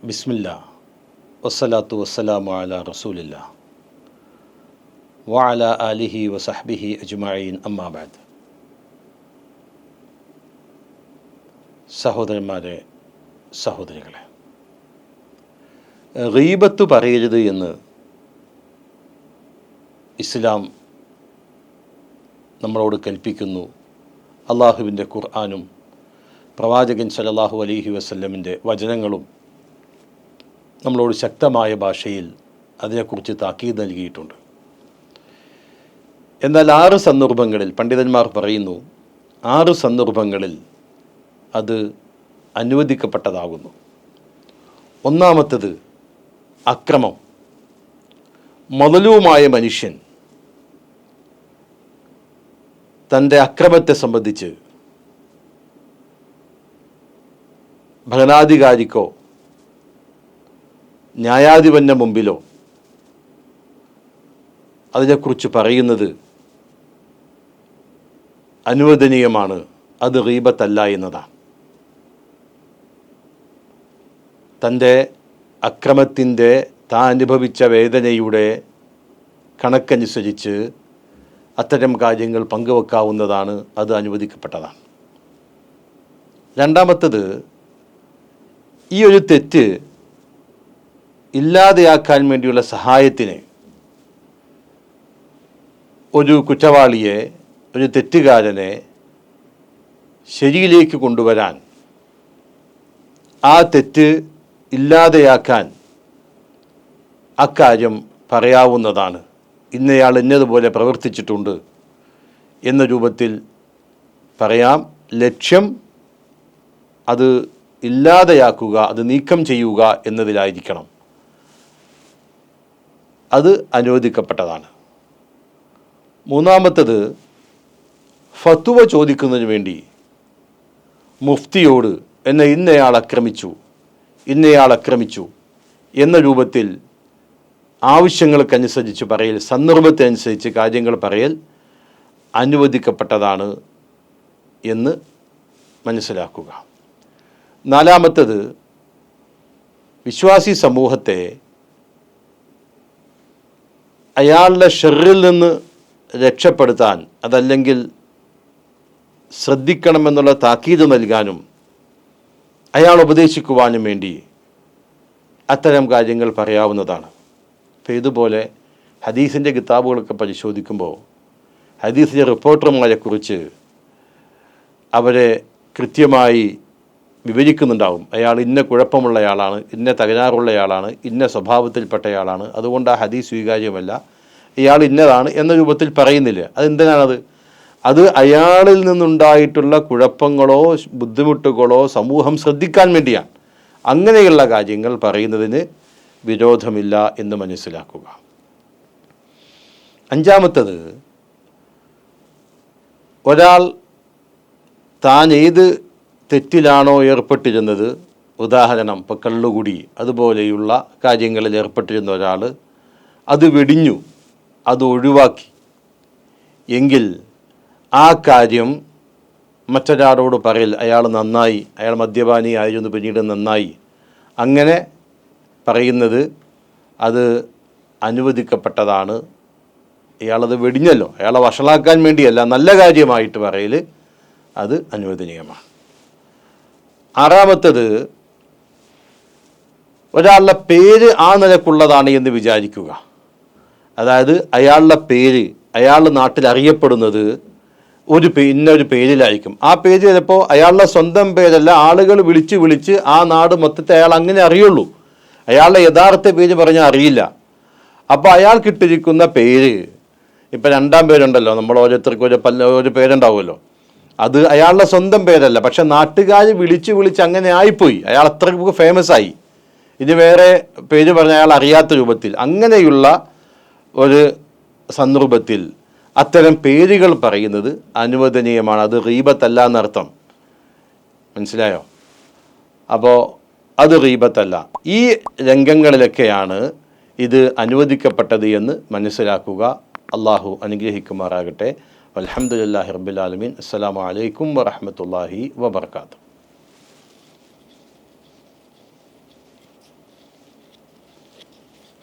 ബിസ്മില്ലാ വസ്സലാത്തു വസ്സലാമു അലാ റസൂലില്ലാ വഅലാ ആലിഹി വസഹ്ബിഹി അജ്മഈൻ അമ്മാ ബഅദ്. സഹോദരന്മാരെ, സഹോദരികളെ, ഗീബത്ത് പറയരുത് എന്ന് ഇസ്ലാം നമ്മളോട് കൽപ്പിക്കുന്നു. അള്ളാഹുവിൻ്റെ ഖുർആനും പ്രവാചകൻ സല്ലല്ലാഹു അലൈഹി വസല്ലമിൻ്റെ വചനങ്ങളും നമ്മളോട് ശക്തമായ ഭാഷയിൽ അതിനെക്കുറിച്ച് താക്കീത് നൽകിയിട്ടുണ്ട്. എന്നാൽ 6 സന്ദർഭങ്ങളിൽ പണ്ഡിതന്മാർ പറയുന്നു, 6 സന്ദർഭങ്ങളിൽ അത് അനുവദിക്കപ്പെട്ടതാകുന്നു. ഒന്നാമത്തേത് അക്രമം. മദ്ലൂമായ മനുഷ്യൻ തൻ്റെ അക്രമത്തെ സംബന്ധിച്ച് ഭരണാധികാരിക്കോ ന്യായാധിപൻ്റെ മുമ്പിലോ അതിനെക്കുറിച്ച് പറയുന്നത് അനുവദനീയമാണ്. അത് ഗീബത്തല്ല എന്നതാണ്. തൻ്റെ അക്രമത്തിൻ്റെ താൻ അനുഭവിച്ച വേദനയുടെ കണക്കനുസരിച്ച് അത്തരം കാര്യങ്ങൾ പങ്കുവെക്കാവുന്നതാണ്. അത് അനുവദിക്കപ്പെട്ടതാണ്. രണ്ടാമത്തേത്, ഈ ഒരു തെറ്റ് ഇല്ലാതെയാക്കാൻ വേണ്ടിയുള്ള സഹായത്തിന് ഒരു കുറ്റവാളിയെ, ഒരു തെറ്റുകാരനെ ശരിയിലേക്ക് കൊണ്ടുവരാൻ, ആ തെറ്റ് ഇല്ലാതെയാക്കാൻ അക്കാര്യം പറയാവുന്നതാണ്. ഇന്നയാൾ ഇന്നതുപോലെ പ്രവർത്തിച്ചിട്ടുണ്ട് എന്ന രൂപത്തിൽ പറയാം. ലക്ഷ്യം അത് ഇല്ലാതെയാക്കുക, അത് നീക്കം ചെയ്യുക എന്നതിലായിരിക്കണം. അത് അനുവദിക്കപ്പെട്ടതാണ്. മൂന്നാമത്തേത്, ഫത്വ ചോദിക്കുന്നതിന് വേണ്ടി മുഫ്തിയോട് എന്നെ ഇന്നയാൾ ആക്രമിച്ചു എന്ന രൂപത്തിൽ ആവശ്യങ്ങൾക്കനുസരിച്ച് പറയൽ, സന്ദർഭത്തിനനുസരിച്ച് കാര്യങ്ങൾ പറയൽ അനുവദിക്കപ്പെട്ടതാണ് എന്ന് മനസ്സിലാക്കുക. നാലാമത്തേത്, വിശ്വാസി സമൂഹത്തെ അയാളുടെ ഷർറിൽ നിന്ന് രക്ഷപ്പെടുത്താൻ, അതല്ലെങ്കിൽ ശ്രദ്ധിക്കണമെന്നുള്ള താക്കീത് നൽകാനും അയാൾ ഉപദേശിക്കുവാനും വേണ്ടി അത്തരം കാര്യങ്ങൾ പറയാവുന്നതാണ്. അപ്പോൾ ഇതുപോലെ ഹദീസിൻ്റെ കിതാബുകളൊക്കെ പരിശോധിക്കുമ്പോൾ ഹദീസിൻ്റെ റിപ്പോർട്ടർമാരെക്കുറിച്ച് അവരെ കൃത്യമായി വിവരിക്കുന്നുണ്ടാവും. അയാൾ ഇന്ന കുഴപ്പമുള്ളയാളാണ്, ഇന്ന തകരാറുള്ളയാളാണ്, ഇന്ന സ്വഭാവത്തിൽപ്പെട്ടയാളാണ്, അതുകൊണ്ട് ആ ഹദീസ് സ്വീകാര്യമല്ല, ഇയാൾ ഇന്നതാണ് എന്ന രൂപത്തിൽ പറയുന്നില്ല. അതെന്തിനാണത്? അത് അയാളിൽ നിന്നുണ്ടായിട്ടുള്ള കുഴപ്പങ്ങളോ ബുദ്ധിമുട്ടുകളോ സമൂഹം ശ്രദ്ധിക്കാൻ വേണ്ടിയാണ്. അങ്ങനെയുള്ള കാര്യങ്ങൾ പറയുന്നതിന് വിരോധമില്ല എന്ന് മനസ്സിലാക്കുക. അഞ്ചാമത്തേത്, ഒരാൾ താൻ ഏത് തെറ്റിലാണോ ഏർപ്പെട്ടിരുന്നത്, ഉദാഹരണം ഇപ്പോൾ കള്ളുകുടി അതുപോലെയുള്ള കാര്യങ്ങളിൽ ഏർപ്പെട്ടിരുന്ന ഒരാൾ അത് വെടിഞ്ഞു, അത് ഒഴിവാക്കി എങ്കിൽ ആ കാര്യം മറ്റൊരാളോട് പറയൽ, അയാൾ നന്നായി, അയാൾ മദ്യപാനി ആയിരുന്നു, പിന്നീട് നന്നായി, അങ്ങനെ പറയുന്നത് അത് അനുവദിക്കപ്പെട്ടതാണ്. അയാളത് വെടിഞ്ഞല്ലോ, അയാളെ വഷളാക്കാൻ വേണ്ടിയല്ല, നല്ല കാര്യമായിട്ട് പറയൽ അത് അനുവദനീയമാണ്. ആറാമത്തേത്, ഒരാളുടെ പേര് ആ നിലക്കുള്ളതാണ് എന്ന് വിചാരിക്കുക. അതായത് അയാളുടെ പേര് അയാളുടെ നാട്ടിൽ അറിയപ്പെടുന്നത് ഇന്നൊരു പേരിലായിരിക്കും. ആ പേര് ചിലപ്പോൾ അയാളുടെ സ്വന്തം പേരല്ല, ആളുകൾ വിളിച്ച് ആ നാട് മൊത്തത്തെ അയാൾ അങ്ങനെ അറിയുള്ളൂ. അയാളുടെ യഥാർത്ഥ പേര് പറഞ്ഞാൽ അറിയില്ല. അപ്പോൾ അയാൾക്കിട്ടിരിക്കുന്ന പേര്, ഇപ്പം 2ാം പേരുണ്ടല്ലോ, നമ്മൾ ഓരോരുത്തർക്കും ഒരു പേരുണ്ടാവുമല്ലോ, അത് അയാളുടെ സ്വന്തം പേരല്ല, പക്ഷെ നാട്ടുകാർ വിളിച്ച് അങ്ങനെ ആയിപ്പോയി, അയാൾ അത്രയ്ക്ക് ഫേമസ് ആയി. ഇനി വേറെ പേര് പറഞ്ഞ അയാൾ അറിയാത്ത രൂപത്തിൽ, അങ്ങനെയുള്ള ഒരു സന്ദർഭത്തിൽ അത്തരം പേരുകൾ പറയുന്നത് അനുവദനീയമാണ്. അത് ഗീബത്തല്ല എന്നർത്ഥം. മനസ്സിലായോ? അപ്പോൾ അത് ഗീബത്തല്ല. ഈ രംഗങ്ങളിലൊക്കെയാണ് ഇത് അനുവദിക്കപ്പെട്ടത് എന്ന് മനസ്സിലാക്കുക. അള്ളാഹു അനുഗ്രഹിക്കുമാറാകട്ടെ. അൽഹംദുലില്ലാഹി റബ്ബിൽ ആലമീൻ. അസ്സലാമു അലൈക്കും വറഹ്മത്തുള്ളാഹി വബറകാതുഹു.